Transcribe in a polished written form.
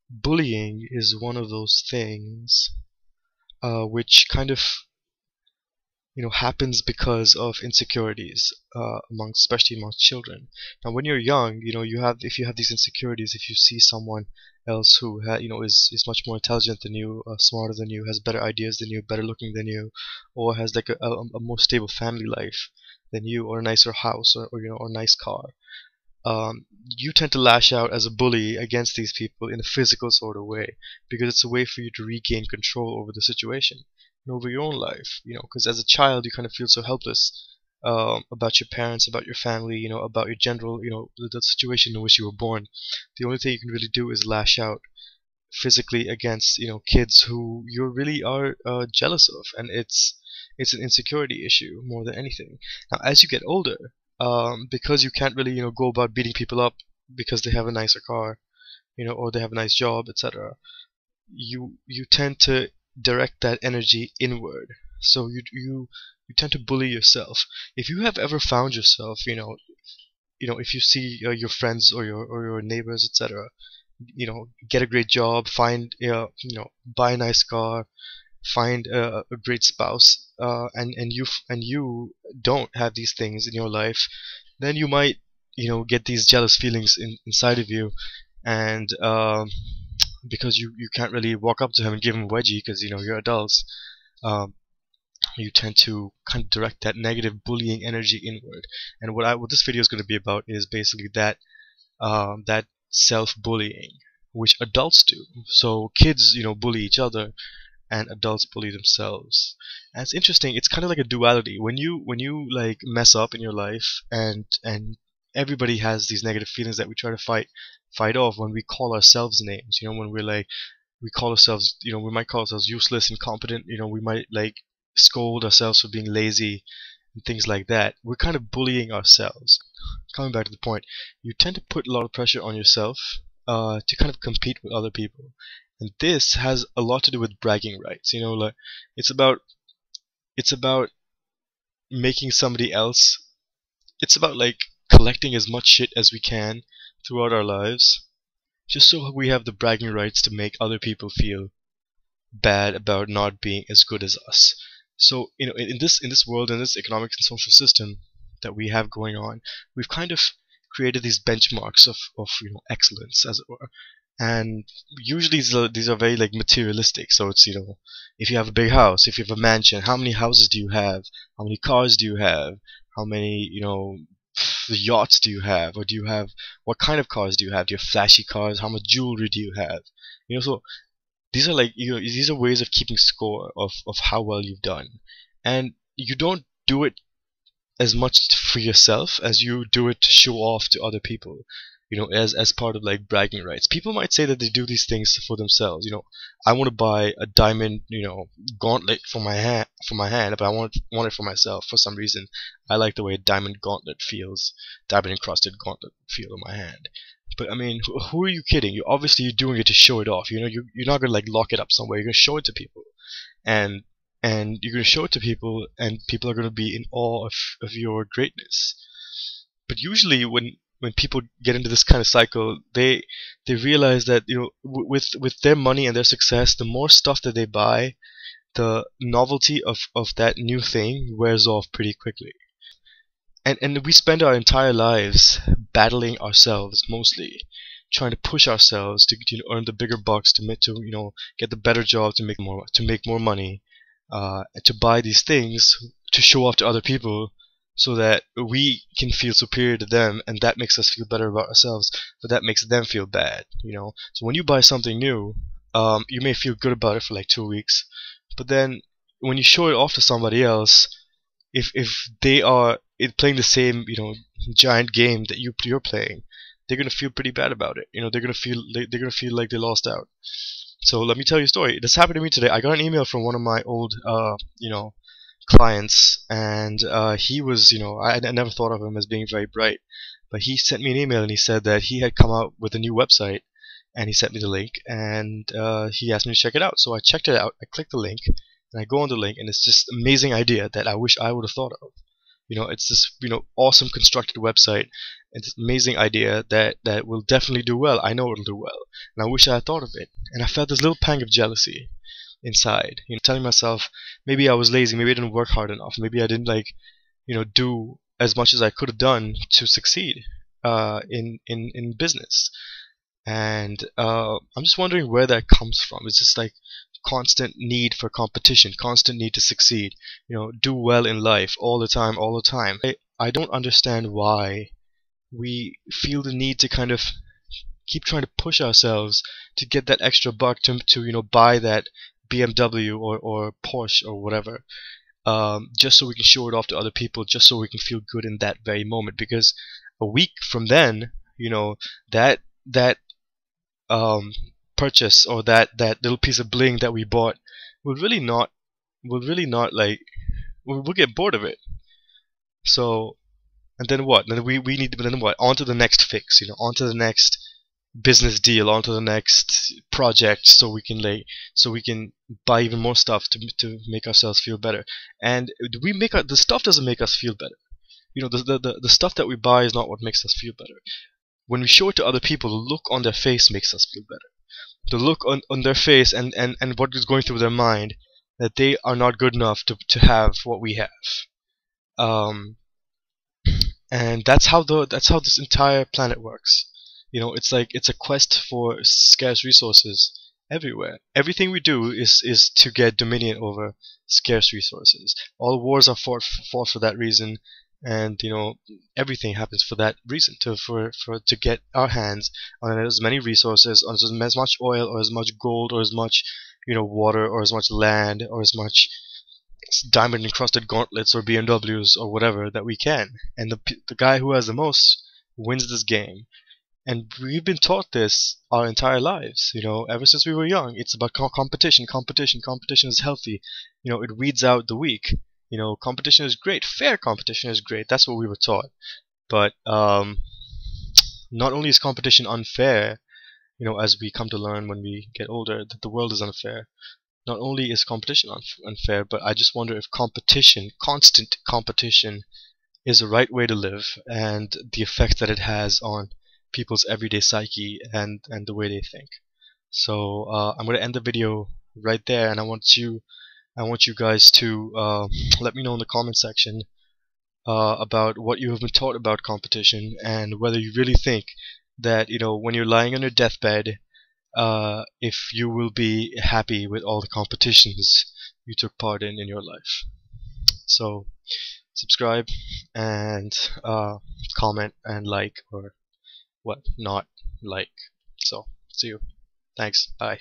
Bullying is one of those things which kind of happens because of insecurities especially amongst children. Now, when you're young, if you have these insecurities, if you see someone else who is much more intelligent than you, smarter than you, has better ideas than you, better looking than you, or has like a more stable family life than you, or a nicer house, or a nice car, you tend to lash out as a bully against these people in a physical sort of way, because it's a way for you to regain control over the situation and over your own life. Because as a child, you kind of feel so helpless about your parents, about your family, about your general, the situation in which you were born. The only thing you can really do is lash out physically against, kids who you really are jealous of, and it's an insecurity issue more than anything. Now, as you get older, because you can't really go about beating people up because they have a nicer car, or they have a nice job, etc. You tend to direct that energy inward. So you tend to bully yourself. If you have ever found yourself, if you see your friends or your neighbors, etc., get a great job, find buy a nice car, find a great spouse, and you don't have these things in your life, then you might get these jealous feelings inside of you, and because you can't really walk up to him and give him a wedgie because you're adults. um, you tend to kind of direct that negative bullying energy inward. And what this video is going to be about is basically that self-bullying, which adults do. So kids bully each other, and adults bully themselves. And it's interesting. It's kind of like a duality. When you like mess up in your life, and everybody has these negative feelings that we try to fight off when we call ourselves names. When we're like, we call ourselves, we might call ourselves useless, incompetent. We might like scold ourselves for being lazy and things like that. We're kind of bullying ourselves. Coming back to the point, you tend to put a lot of pressure on yourself to kind of compete with other people. And this has a lot to do with bragging rights. Like it's about making somebody else. It's about like collecting as much shit as we can throughout our lives, just so we have the bragging rights to make other people feel bad about not being as good as us. So in this world, in this economic and social system that we have going on, we've kind of created these benchmarks of excellence, as it were. And usually these are very like materialistic. So it's if you have a big house, if you have a mansion, how many houses do you have, how many cars do you have, how many yachts do you have, or do you have, what kind of cars do you have, do you have flashy cars, how much jewelry do you have. So these are like these are ways of keeping score of how well you've done. And you don't do it as much for yourself as you do it to show off to other people, as part of like bragging rights. People might say that they do these things for themselves. I want to buy a diamond, gauntlet for my hand, but I want it for myself for some reason. I like the way a diamond gauntlet feels, diamond encrusted gauntlet feel in my hand. But I mean, who are you kidding? You're doing it to show it off. You're not gonna like lock it up somewhere. You're gonna show it to people, and you're gonna show it to people, and people are gonna be in awe of your greatness. But usually, when people get into this kind of cycle, they realize that with their money and their success, the more stuff that they buy, the novelty of that new thing wears off pretty quickly. And we spend our entire lives battling ourselves, mostly trying to push ourselves to earn the bigger bucks, to get the better job, to make more money, and to buy these things to show off to other people, so that we can feel superior to them, and that makes us feel better about ourselves, but that makes them feel bad. So when you buy something new, you may feel good about it for like 2 weeks, but then when you show it off to somebody else, if they are playing the same giant game that you're playing, they're gonna feel pretty bad about it. They're gonna feel like they lost out. So let me tell you a story. This happened to me today. I got an email from one of my old clients, and he was, I never thought of him as being very bright, but he sent me an email and he said that he had come out with a new website, and he sent me the link, and he asked me to check it out. So I checked it out. I clicked the link, and I go on the link, and it's just an amazing idea that I wish I would have thought of. It's this awesome constructed website, It's an amazing idea that will definitely do well. I know it'll do well, and I wish I had thought of it. And I felt this little pang of jealousy inside, telling myself maybe I was lazy, maybe I didn't work hard enough, maybe I didn't do as much as I could have done to succeed in business. And I'm just wondering where that comes from. It's just like constant need for competition, constant need to succeed, do well in life all the time, all the time. I don't understand why we feel the need to kind of keep trying to push ourselves to get that extra buck to buy that BMW or Porsche or whatever, just so we can show it off to other people, just so we can feel good in that very moment. Because a week from then, that um, purchase, or that little piece of bling that we bought will really not like we'll get bored of it. So, and then what? Then we need to, then what? On to the next fix, on to the next business deal, on to the next project, so we can buy even more stuff to make ourselves feel better. And the stuff doesn't make us feel better. The stuff that we buy is not what makes us feel better. When we show it to other people, the look on their face makes us feel better. The look on their face, and what is going through their mind, that they are not good enough to have what we have. Um, and that's how this entire planet works. It's like it's a quest for scarce resources everywhere. Everything we do is to get dominion over scarce resources. All wars are fought for that reason, and everything happens for that reason, to get our hands on as many resources, on as much oil or as much gold or as much water or as much land or as much diamond encrusted gauntlets or BMWs or whatever that we can. And the guy who has the most wins this game. And we've been taught this our entire lives, ever since we were young. It's about competition. Competition is healthy. It weeds out the weak. Competition is great. Fair competition is great. That's what we were taught. But not only is competition unfair, as we come to learn when we get older, that the world is unfair. Not only is competition unfair, but I just wonder if competition, constant competition, is the right way to live, and the effect that it has on people's everyday psyche and the way they think. So I'm going to end the video right there, and I want you guys to let me know in the comment section about what you have been taught about competition, and whether you really think that when you're lying on your deathbed, if you will be happy with all the competitions you took part in your life. So subscribe and comment and like, or what not like. So see you. Thanks. Bye.